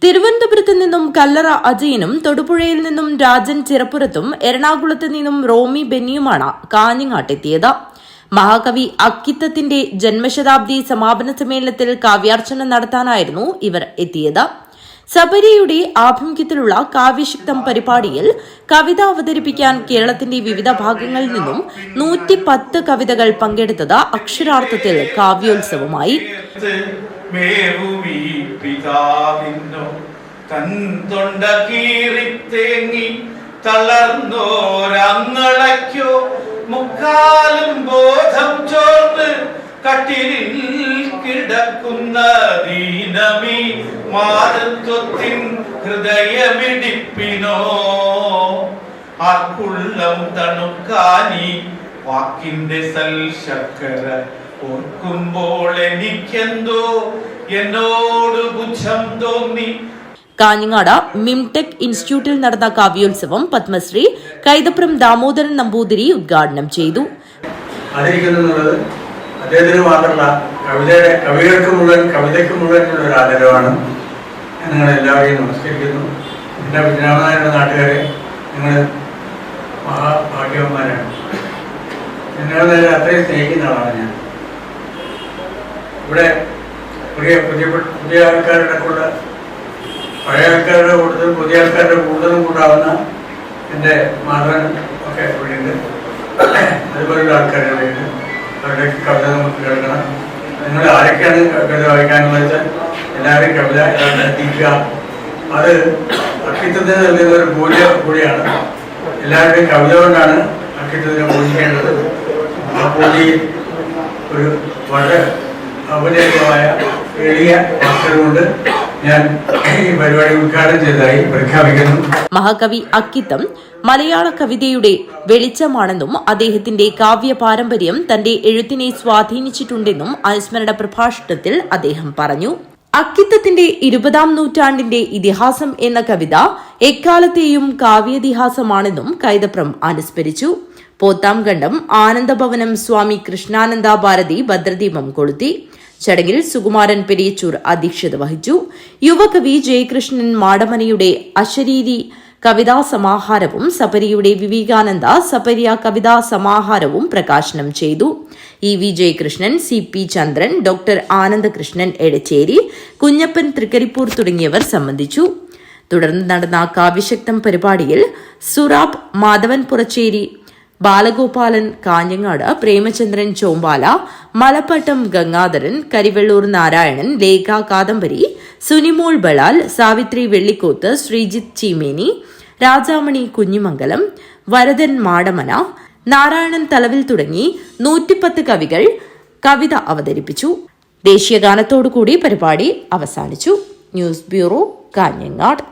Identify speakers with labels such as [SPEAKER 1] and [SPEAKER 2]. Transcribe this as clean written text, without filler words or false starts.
[SPEAKER 1] തിരുവനന്തപുരത്ത് നിന്നും കല്ലറ അജയനും തൊടുപുഴയിൽ നിന്നും രാജൻ ചിറപ്പുറത്തും എറണാകുളത്ത് നിന്നും റോമി ബെന്നിയുമാണ് കാഞ്ഞങ്ങാട്ടെത്തിയത്. മഹാകവി അക്കിത്തത്തിന്റെ ജന്മശതാബ്ദി സമാപന സമ്മേളനത്തിൽ കാവ്യാർച്ചന നടത്താനായിരുന്നു ഇവർ എത്തിയത്. സബരിയുടെ ആഭിമുഖ്യത്തിലുള്ള കാവ്യശക്തം പരിപാടിയിൽ കവിത അവതരിപ്പിക്കാൻ കേരളത്തിന്റെ വിവിധ ഭാഗങ്ങളിൽ നിന്നും 110 കവിതകൾ പങ്കെടുത്തത് അക്ഷരാർത്ഥത്തിൽ കാവ്യോത്സവമായി.
[SPEAKER 2] മുക്കാലും ബോധം ചോർന്ന് കട്ടിലിൽ കിടക്കുന്ന ദീനമീ മാതൃത്വത്തിൻ ഹൃദയമിടിപ്പിനോ ആക്കുള്ളം തണുക്കാനി വാക്കിന്റെ സൽശർക്കര ഓർക്കുമ്പോൾ എനിക്കെന്തോ എന്നോട് പുച്ഛം തോന്നി.
[SPEAKER 1] കാഞ്ഞങ്ങാട് മിംടെക് ഇൻസ്റ്റിറ്റ്യൂട്ടിൽ നടന്ന കാവ്യോത്സവം പത്മശ്രീ കൈതപ്രം ദാമോദരൻ നമ്പൂതിരി ഉദ്ഘാടനം ചെയ്തു.
[SPEAKER 3] അദ്ദേഹത്തിന് മാത്രമല്ല കവികൾക്ക് മുഴുവൻ കവിതയ്ക്ക് മുഴുവനുള്ള ഒരു ആദരവാണ്. നിങ്ങൾ എല്ലാവരെയും നമസ്കരിക്കുന്നു. എൻ്റെ വിജ്ഞാനമായ നാട്ടുകാരെ, നിങ്ങൾ മഹാഭാഗ്യവന്മാരാണ്. നിങ്ങളെ നേരെ അത്രയും സ്നേഹിക്കുന്ന ആളാണ് ഞാൻ. ഇവിടെ പുതിയ ആൾക്കാരുടെ കൂടെ പഴയ ആൾക്കാരുടെ കൂടുതലും പുതിയ ആൾക്കാരുടെ കൂടുതലും കൂടാവുന്ന എൻ്റെ മാധവൻ ഒക്കെ ഇവിടെയുണ്ട്. അതുപോലുള്ള ആൾക്കാരുണ്ട്. അവരുടെ കവിത നമുക്ക് കേൾക്കണം. നിങ്ങൾ ആരൊക്കെയാണ് കവിത വായിക്കാനെന്ന് വെച്ചാൽ എല്ലാവരും കവിത എത്തിക്കുക. അത് അക്കിത്തത്തിന് നൽകുന്ന ഒരു മൂല്യം കൂടിയാണ്. എല്ലാവരുടെയും കവിത കൊണ്ടാണ് അക്കിത്തത്തിനെ പൂജിക്കേണ്ടത്. ആ പൂജയിൽ ഒരു വളരെ ഔപചാരികമായ എളിയ വാക്കുകളുണ്ട്. ഞാൻ ഈ പരിപാടി ഉദ്ഘാടനം ചെയ്തതായി പ്രഖ്യാപിക്കുന്നു.
[SPEAKER 1] മഹാകവി അക്കിത്തം മലയാള കവിതയുടെ വെളിച്ചമാണെന്നും അദ്ദേഹത്തിന്റെ കാവ്യ പാരമ്പര്യം തന്റെ എഴുത്തിനെ സ്വാധീനിച്ചിട്ടുണ്ടെന്നും അനുസ്മരണ പ്രഭാഷണത്തിൽ അദ്ദേഹം പറഞ്ഞു. അക്കിത്തത്തിന്റെ 20-ാം നൂറ്റാണ്ടിന്റെ ഇതിഹാസം എന്ന കവിത എക്കാലത്തെയും കാവ്യതിഹാസമാണെന്നും കൈതപ്രം അനുസ്മരിച്ചു. പോത്താംകണ്ടം ആനന്ദഭവനം സ്വാമി കൃഷ്ണാനന്ദ ഭാരതി ഭദ്രദീപം കൊളുത്തി. ചടങ്ങിൽ സുകുമാരൻ പെരിയച്ചൂർ അധ്യക്ഷത വഹിച്ചു. യുവകവി ജയകൃഷ്ണൻ മാടമനയുടെ അശരീരി കവിതാ സമാഹാരവും സപരിയുടെ വിവേകാനന്ദ സപര്യ കവിതാ സമാഹാരവും പ്രകാശനം ചെയ്തു. വി ജയകൃഷ്ണൻ, CP ചന്ദ്രൻ, ഡോക്ടർ ആനന്ദകൃഷ്ണൻ എടച്ചേരി, കുഞ്ഞപ്പൻ തൃക്കരിപ്പൂർ തുടങ്ങിയവർ സംബന്ധിച്ചു. തുടർന്ന് നടന്ന കാവ്യശക്തം പരിപാടിയിൽ സുറാബ് മാധവൻ പുറച്ചേരി, ബാലഗോപാലൻ കാഞ്ഞങ്ങാട്, പ്രേമചന്ദ്രൻ ചോമ്പാല, മലപ്പട്ടം ഗംഗാധരൻ, കരിവെള്ളൂർ നാരായണൻ, ലേഖ കാദംബരി, സുനിമോൾ ബളാൽ, സാവിത്രി വെള്ളിക്കോത്ത്, ശ്രീജിത്ത് ചീമേനി, രാജാമണി കുഞ്ഞിമംഗലം, വരദൻ മാടമന, നാരായണൻ തലവിൽ തുടങ്ങി 110 കവികൾ കവിത അവതരിപ്പിച്ചു. ദേശീയഗാനത്തോടുകൂടി പരിപാടി അവസാനിച്ചു. News bureau, Kanhangad.